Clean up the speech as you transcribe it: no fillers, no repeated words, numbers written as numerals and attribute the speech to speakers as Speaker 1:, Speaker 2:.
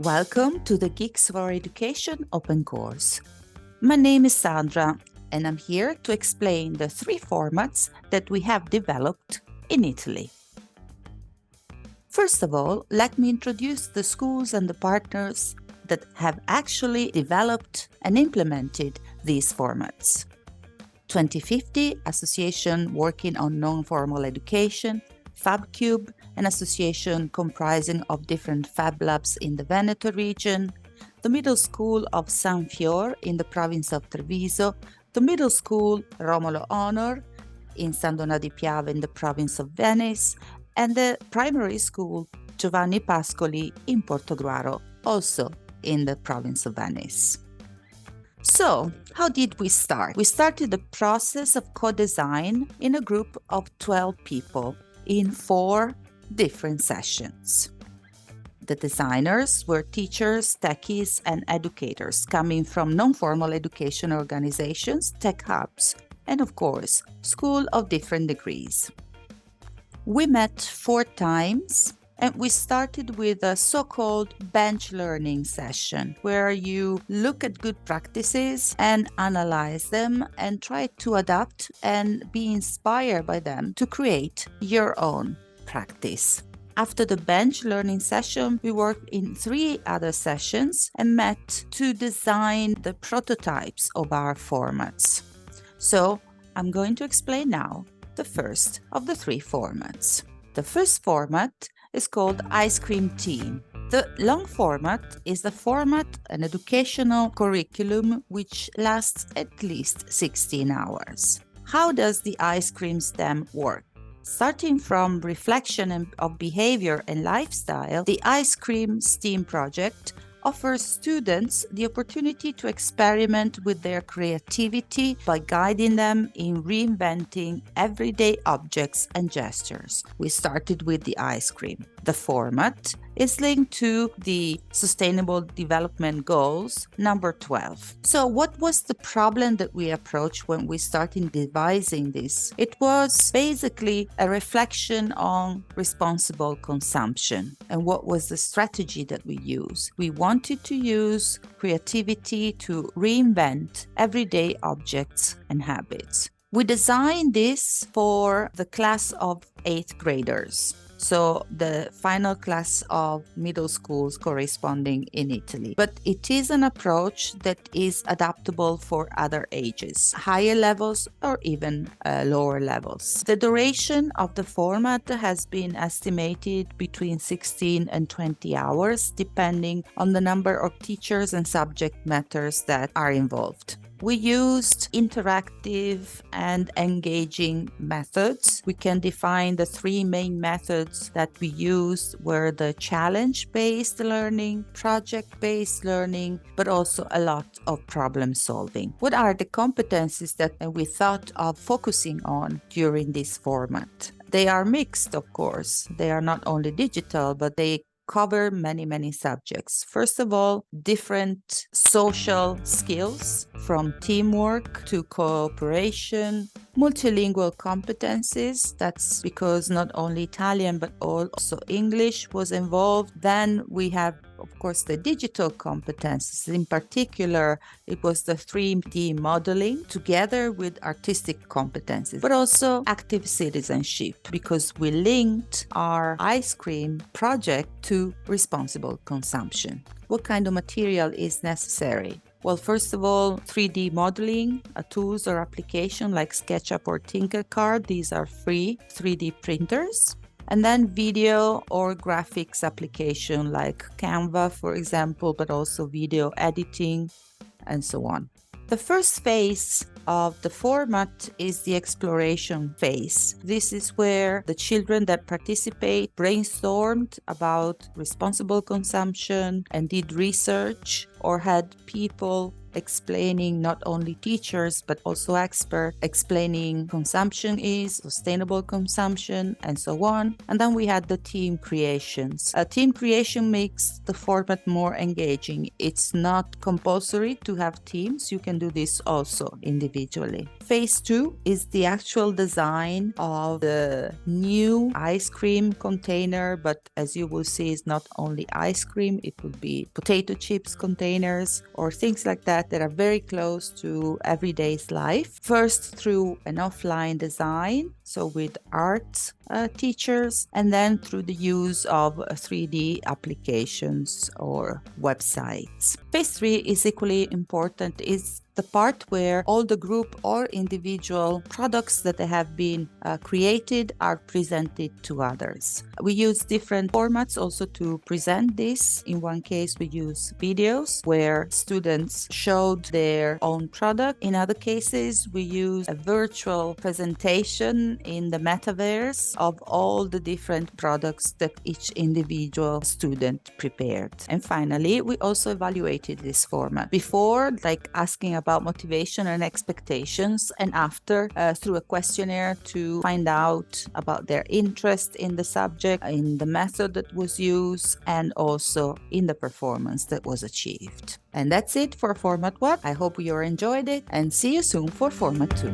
Speaker 1: Welcome to the G4E Education Open Course. My name is Sandra, and I'm here to explain the three formats that we have developed in Italy. First of all, let me introduce the schools and the partners that have actually developed and implemented these formats. 2050 Association working on non-formal education, FabCube, an association comprising of different Fab Labs in the Veneto region, the Middle School of San Fior in the province of Treviso, the Middle School Romolo Honor in San Donà di Piave in the province of Venice, and the Primary School Giovanni Pascoli in Portogruaro, also in the province of Venice. So, how did we start? We started the process of co-design in a group of 12 people in 4 different sessions. The designers were teachers, techies, and educators coming from non-formal education organizations, tech hubs, and of course, schools of different degrees. We met 4 times, and we started with a so-called bench learning session, where you look at good practices and analyze them and try to adapt and be inspired by them to create your own practice. After the bench learning session, we worked in 3 other sessions and met to design the prototypes of our formats. So I'm going to explain now the first of the 3 formats. The first format is called Ice Cream Team. The long format is the format, an educational curriculum which lasts at least 16 hours. How does the ice cream STEM work? Starting from reflection of behavior and lifestyle, the Ice Cream STEAM project offers students the opportunity to experiment with their creativity by guiding them in reinventing everyday objects and gestures. We started with the ice cream. The format is linked to the Sustainable Development Goals, number 12. So what was the problem that we approached when we started devising this? It was basically a reflection on responsible consumption. And what was the strategy that we used? We wanted to use creativity to reinvent everyday objects and habits. We designed this for the class of 8th graders. So the final class of middle schools corresponding in Italy. But it is an approach that is adaptable for other ages, higher levels or even lower levels. The duration of the format has been estimated between 16 and 20 hours, depending on the number of teachers and subject matters that are involved. We used interactive and engaging methods. We can define the 3 main methods that we used were the challenge-based learning, project-based learning, but also a lot of problem solving. What are the competencies that we thought of focusing on during this format? They are mixed, of course. They are not only digital, but they cover many subjects. First of all, different social skills, from teamwork to cooperation, multilingual competencies. That's because not only Italian but also English was involved. Then we have, of course, the digital competencies. In particular, it was the 3D modeling together with artistic competencies, but also active citizenship, because we linked our ice cream project to responsible consumption. What kind of material is necessary? Well, first of all, 3D modeling, tools or application like SketchUp or Tinkercad. These are free 3D printers. And then video or graphics application like Canva, for example, but also video editing and so on. The first phase of the format is the exploration phase. This is where the children that participate brainstormed about responsible consumption and did research, or had people explaining not only teachers but also experts, explaining consumption is, sustainable consumption, and so on. And then we had the team creations. Team creation makes the format more engaging. It's not compulsory to have teams. You can do this also individually. Phase 2 is the actual design of the new ice cream container, but as you will see, it's not only ice cream, it would be potato chips containers or things like that that are very close to everyday's life. First through an offline design, so with art teachers, and then through the use of 3D applications or websites. Phase 3 is equally important. It's the part where all the group or individual products that have been created are presented to others. We use different formats also to present this. In one case, we use videos where students showed their own product. In other cases, we use a virtual presentation in the metaverse of all the different products that each individual student prepared. And finally, we also evaluated this format. Before, like asking about motivation and expectations, and after through a questionnaire to find out about their interest in the subject, in the method that was used, and also in the performance that was achieved. And that's it for Format 1. I hope you enjoyed it, and see you soon for Format 2.